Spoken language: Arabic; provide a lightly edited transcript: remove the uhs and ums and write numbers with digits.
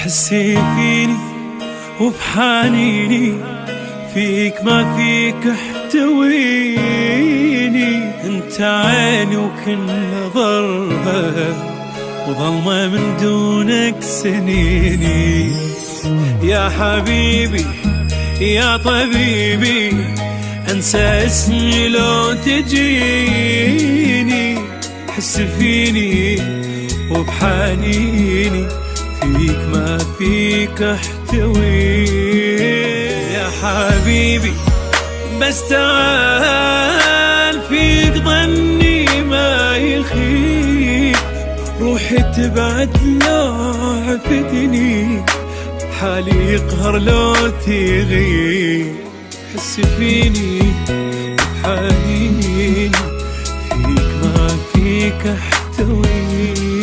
حسي فيني وبحنيني، فيك ما فيك احتويني. انت عيني وكل ضربة وظلمة من دونك سنيني. يا حبيبي يا طبيبي، انسى اسمي لو تجيني. حس فيني وبحنيني، فيك ما فيك احتوي. يا حبيبي بس تعال، فيك ظني ما يخيب. روحي تبعد لا عفتني، حالي يقهر لو تغيب. حس فيني وبحنيني، فيك ما فيك احتوي.